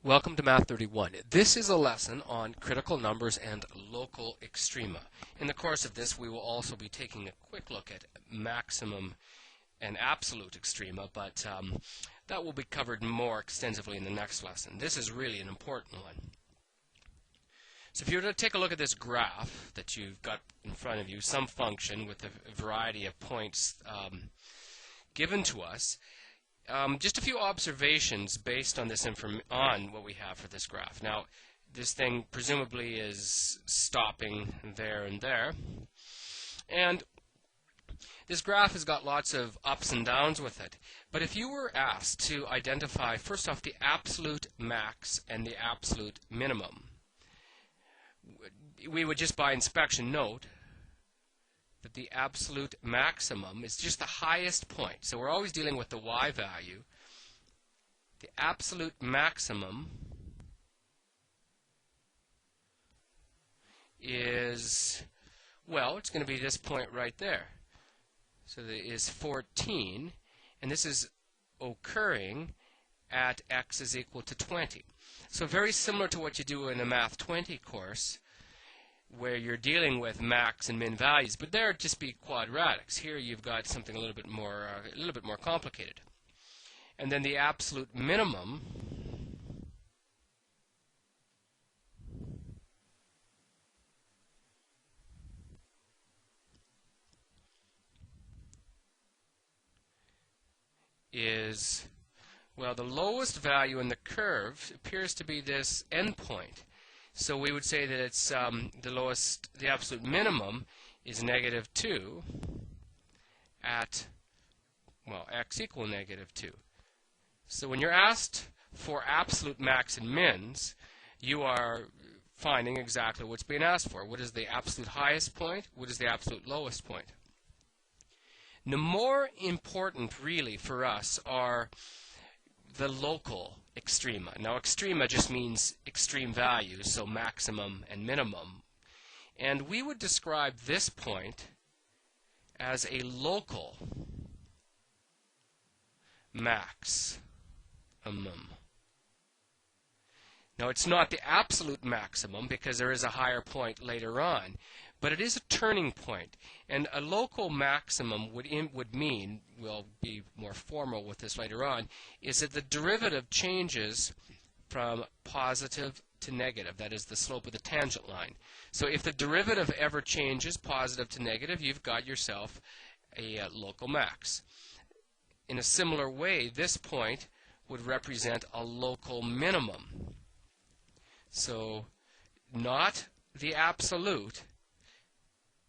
Welcome to Math 31. This is a lesson on critical numbers and local extrema. In the course of this, we will also be taking a quick look at maximum and absolute extrema, but that will be covered more extensively in the next lesson. This is really an important one. So if you were to take a look at this graph that you've got in front of you, some function with a variety of points given to us, just a few observations based on this on what we have for this graph. Now, this thing presumably is stopping there and there, and this graph has got lots of ups and downs with it. But if you were asked to identify, first off, the absolute max and the absolute minimum, we would just by inspection note that the absolute maximum is just the highest point. So we're always dealing with the y value. The absolute maximum is, well, it's going to be this point right there. So that is 14, and this is occurring at x is equal to 20. So very similar to what you do in a Math 20 course, where you're dealing with max and min values, but there just be quadratics. Here you've got something a little bit more complicated. And then the absolute minimum is, well, the lowest value in the curve appears to be this endpoint. So we would say that it's the absolute minimum is -2 at, well, x equal -2. So when you're asked for absolute max and mins, you are finding exactly what's being asked for. What is the absolute highest point? What is the absolute lowest point? The more important really for us are the local extrema. Now, extrema just means extreme values, so maximum and minimum. And we would describe this point as a local maximum. Now, it's not the absolute maximum because there is a higher point later on, but it is a turning point. And a local maximum would mean, we'll be more formal with this later on, is that the derivative changes from positive to negative. That is the slope of the tangent line. So if the derivative ever changes positive to negative, you've got yourself a local max. In a similar way, this point would represent a local minimum. So not the absolute.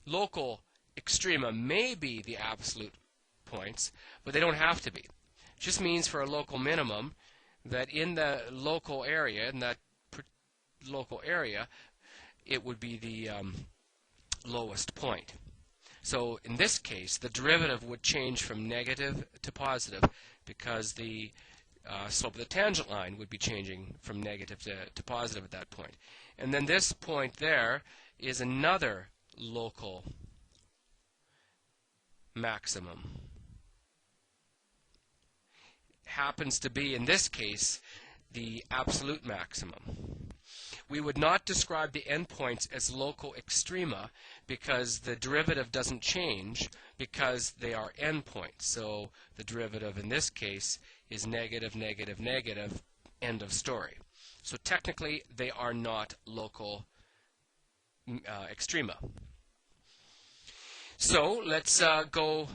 Local extrema may be the absolute points, but they don't have to be. It just means for a local minimum that in the local area, it would be the lowest point. So in this case, the derivative would change from negative to positive because the slope of the tangent line would be changing from negative to positive at that point. And then this point there is another local maximum. Happens to be, in this case, the absolute maximum. We would not describe the endpoints as local extrema because the derivative doesn't change because they are endpoints. So the derivative in this case is negative, negative, negative, end of story. So technically they are not local extrema. So let's go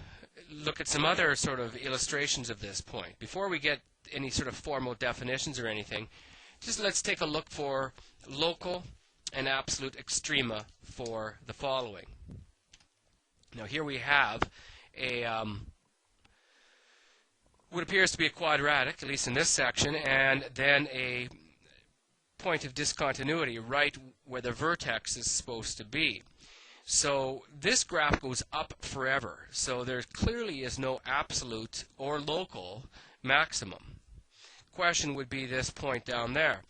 look at some other sort of illustrations of this point. Before we get any sort of formal definitions or anything, just let's take a look for local and absolute extrema for the following. Now here we have a what appears to be a quadratic, at least in this section, and then a point of discontinuity right where the vertex is supposed to be. So this graph goes up forever. So there clearly is no absolute or local maximum. Question would be this point down there,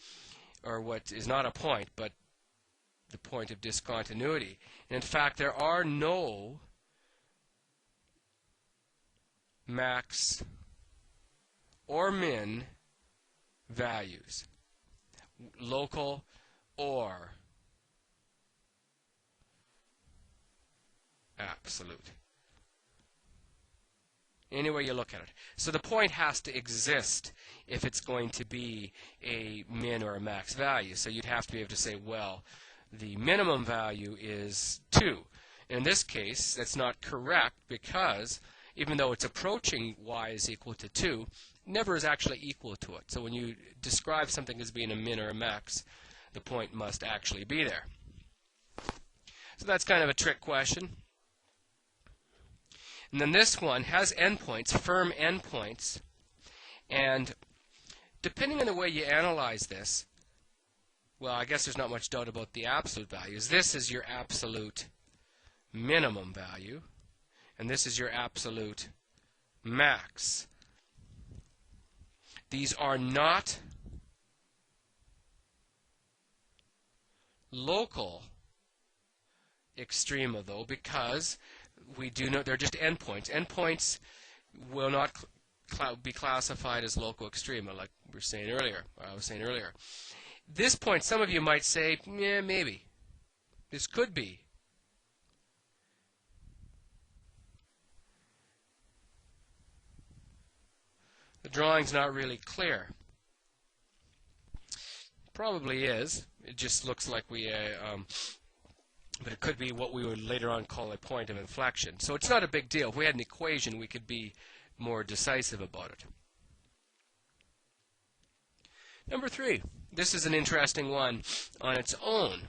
or what is not a point, but the point of discontinuity. And in fact, there are no max or min values. local or absolute. Any way you look at it. So the point has to exist if it's going to be a min or a max value. So you'd have to be able to say, well, the minimum value is 2. In this case, that's not correct because even though it's approaching y is equal to 2, it never is actually equal to it. So when you describe something as being a min or a max, the point must actually be there. So that's kind of a trick question. And then this one has endpoints, firm endpoints, and depending on the way you analyze this, well, I guess there's not much doubt about the absolute values. This is your absolute minimum value, and this is your absolute max. These are not local extrema, though, because we do know they're just endpoints. Endpoints will not be classified as local extrema, like we were saying earlier. Or I was saying earlier. This point, some of you might say, yeah, maybe this could be. The drawing's not really clear. Probably is. It just looks like we. But it could be what we would later on call a point of inflection. So it's not a big deal. If we had an equation, we could be more decisive about it. Number 3. This is an interesting one on its own.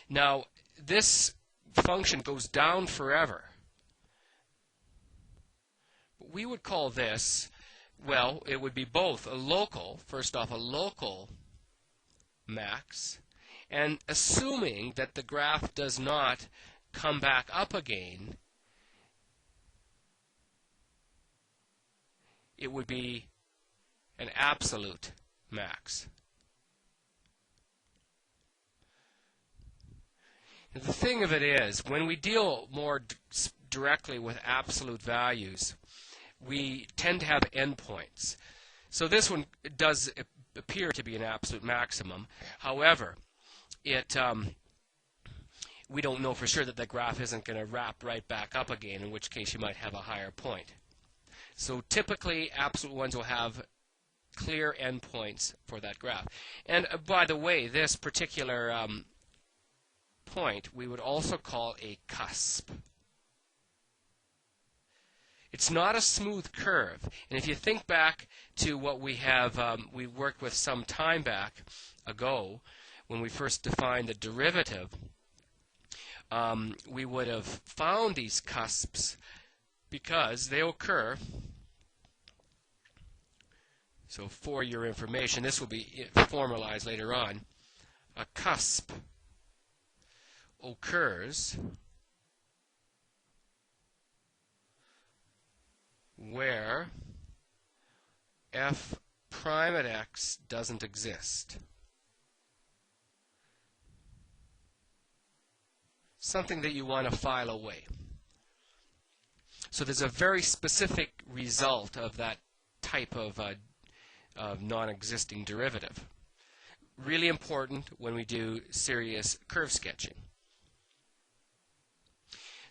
Now, this function goes down forever. We would call this, well, it would be both a local, first off, a local max, and assuming that the graph does not come back up again, it would be an absolute max. And the thing of it is, when we deal more directly with absolute values, we tend to have endpoints. So this one does appear to be an absolute maximum. However, we don't know for sure that the graph isn't going to wrap right back up again, in which case you might have a higher point. So typically, absolute ones will have clear endpoints for that graph. And by the way, this particular point we would also call a cusp. It's not a smooth curve. And if you think back to what we have, we worked with some time back ago, when we first defined the derivative, we would have found these cusps because they occur. So for your information, this will be formalized later on. A cusp occurs where f prime at x doesn't exist. Something that you want to file away. So there's a very specific result of that type of non-existing derivative. Really important when we do serious curve sketching.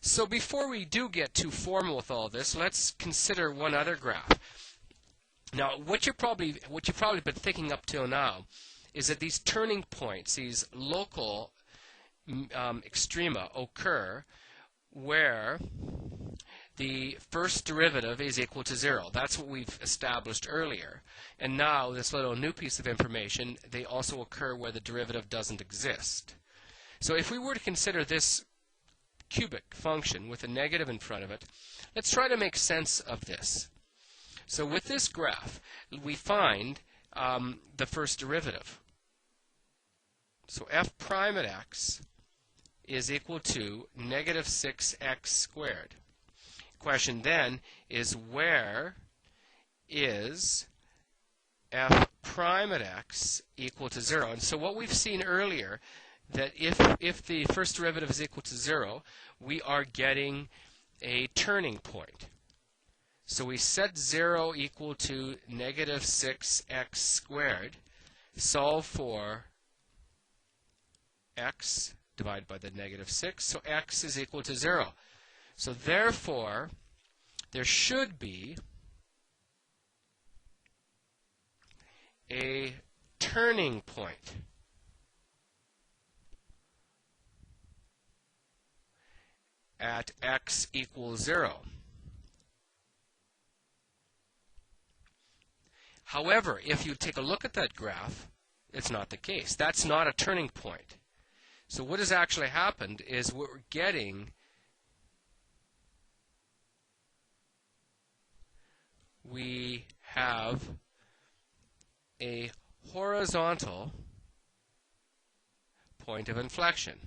So before we do get too formal with all this, let's consider one other graph. Now, what you've probably been thinking up till now is that these turning points, these local extrema, occur where the first derivative is equal to 0. That's what we've established earlier. And now, this little new piece of information, they also occur where the derivative doesn't exist. So if we were to consider this cubic function with a negative in front of it, let's try to make sense of this. So with this graph, we find the first derivative. So f prime at x is equal to negative 6x squared. Question then is, where is f prime at x equal to 0? And so what we've seen earlier, that if the first derivative is equal to 0, we are getting a turning point. So we set 0 equal to negative 6x squared. Solve for x divided by the negative 6. So x is equal to 0. So therefore, there should be a turning point at x equals 0. However, if you take a look at that graph, it's not the case. That's not a turning point. So what has actually happened is what we're getting, we have a horizontal point of inflection.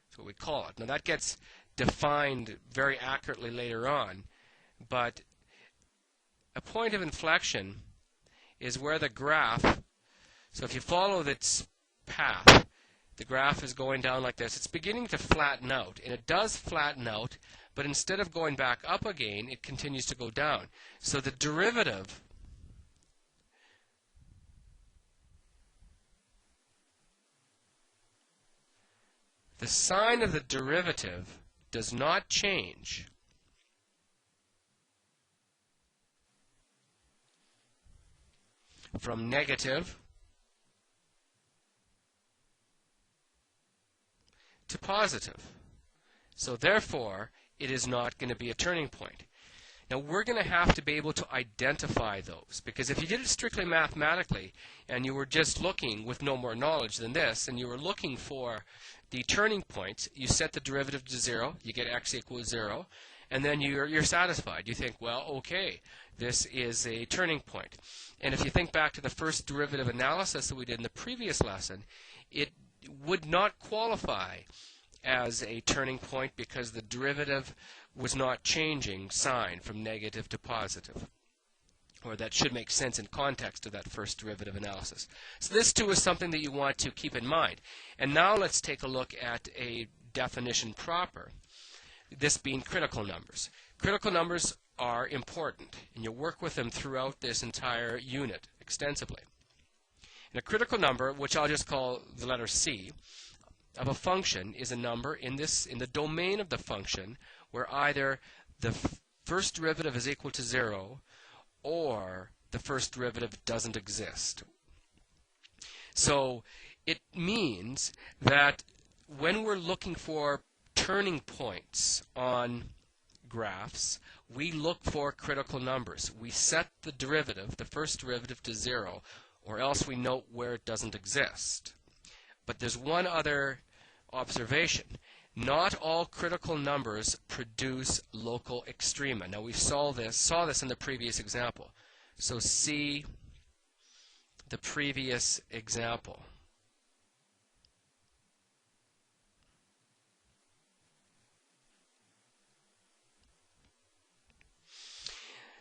That's what we call it. Now that gets defined very accurately later on, but a point of inflection is where the graph, so if you follow its path, the graph is going down like this. It's beginning to flatten out, and it does flatten out, but instead of going back up again, it continues to go down. So the derivative the sign of the derivative does not change from negative to positive. So therefore, it is not going to be a turning point. Now we're going to have to be able to identify those, because if you did it strictly mathematically and you were just looking with no more knowledge than this, and you were looking for the turning points, you set the derivative to 0, you get x equals 0, and then you're satisfied. You think, well, okay, this is a turning point. And if you think back to the first derivative analysis that we did in the previous lesson, it would not qualify as a turning point because the derivative was not changing sign from negative to positive. Or that should make sense in context of that first derivative analysis. So this too is something that you want to keep in mind. And now let's take a look at a definition proper, this being critical numbers. Critical numbers are important, and you'll work with them throughout this entire unit extensively. And a critical number, which I'll just call the letter C, of a function is a number in the domain of the function where either the first derivative is equal to 0 or the first derivative doesn't exist. So it means that when we're looking for turning points on graphs, we look for critical numbers. We set the derivative, the first derivative, to 0, or else we note where it doesn't exist. But there's one other observation. Not all critical numbers produce local extrema. Now we saw this in the previous example. So see the previous example.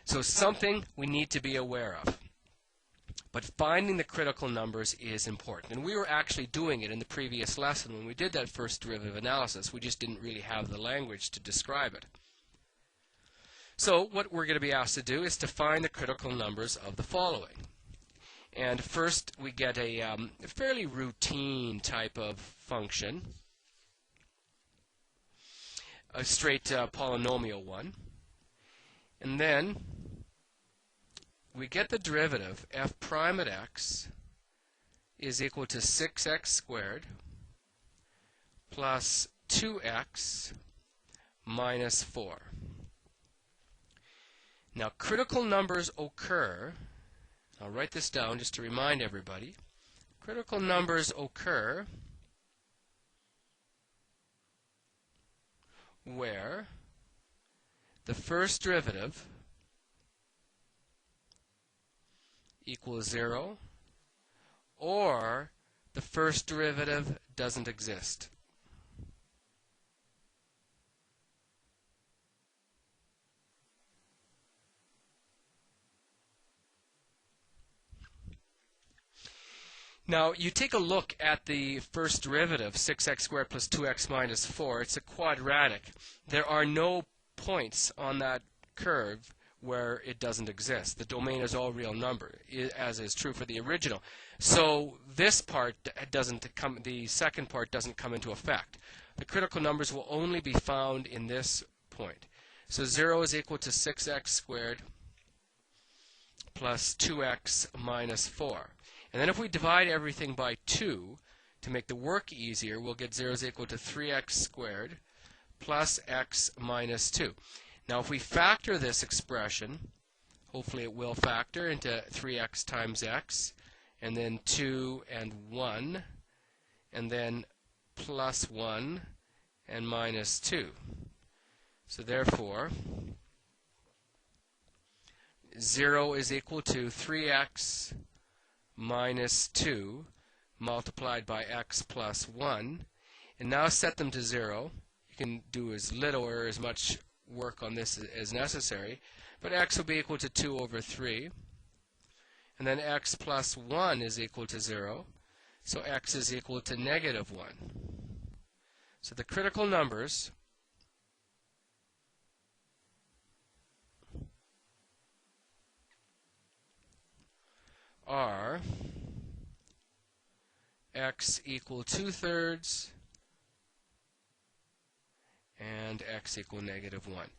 So something we need to be aware of. But finding the critical numbers is important. And we were actually doing it in the previous lesson when we did that first derivative analysis. We just didn't really have the language to describe it. So what we're going to be asked to do is to find the critical numbers of the following. And first we get a fairly routine type of function, a straight polynomial one. And then we get the derivative f prime at x is equal to 6x squared plus 2x minus 4. Now critical numbers occur, I'll write this down just to remind everybody, critical numbers occur where the first derivative equals 0 or the first derivative doesn't exist. Now, you take a look at the first derivative, 6x squared plus 2x minus 4. It's a quadratic. There are no points on that curve where it doesn't exist. The domain is all real number, as is true for the original. So this part doesn't come, the second part doesn't come into effect. The critical numbers will only be found in this point. So 0 is equal to 6x squared plus 2x minus 4. And then if we divide everything by 2 to make the work easier, we'll get 0 is equal to 3x squared plus x minus 2. Now if we factor this expression, hopefully it will factor into 3x times x, and then 2 and 1, and then plus 1 and minus 2. So therefore, 0 is equal to 3x minus 2 multiplied by x plus 1. And now set them to 0. You can do as little or as much work on this as necessary. But x will be equal to 2 over 3. And then x plus 1 is equal to 0. So x is equal to negative 1. So the critical numbers are x equal 2/3 and x equal negative 1.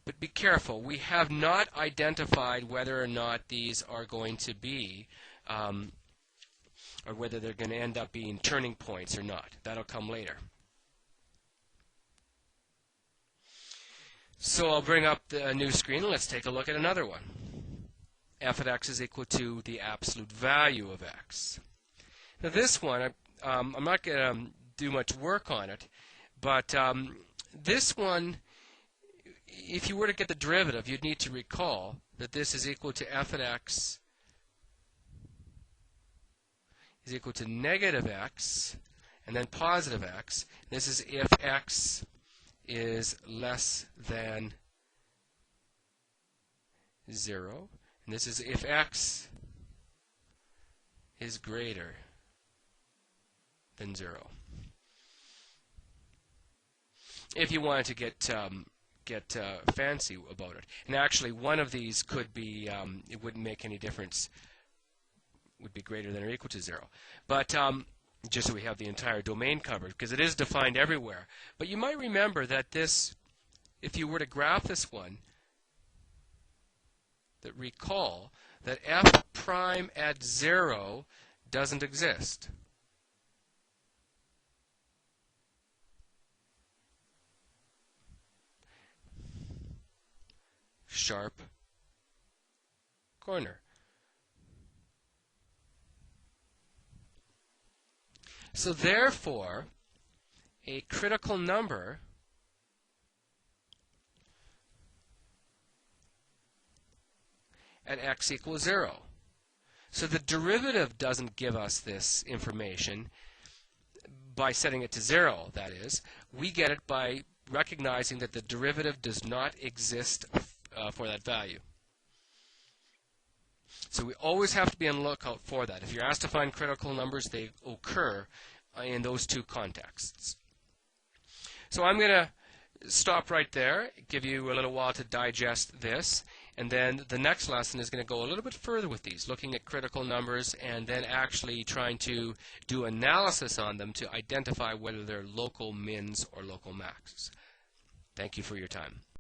But be careful, we have not identified whether or not these are going to be, or whether they're going to end up being turning points or not. That'll come later. So I'll bring up the new screen and let's take a look at another one. F of x is equal to the absolute value of x. Now this one, I'm not going to do much work on it, but this one, if you were to get the derivative, you'd need to recall that this is equal to f of x is equal to negative x and then positive x. This is if x is less than 0. And this is if x is greater than 0. If you wanted to get fancy about it. And actually, one of these could be, it wouldn't make any difference, would be greater than or equal to 0. But just so we have the entire domain covered, because it is defined everywhere. But you might remember that this, if you were to graph this one, that recall that f prime at 0 doesn't exist. Sharp corner. So therefore, a critical number at x equals 0. So the derivative doesn't give us this information by setting it to 0, that is. We get it by recognizing that the derivative does not exist for that value. So we always have to be on the lookout for that. If you're asked to find critical numbers, they occur in those two contexts. So I'm going to stop right there, give you a little while to digest this, and then the next lesson is going to go a little bit further with these, looking at critical numbers and then actually trying to do analysis on them to identify whether they're local mins or local maxes. Thank you for your time.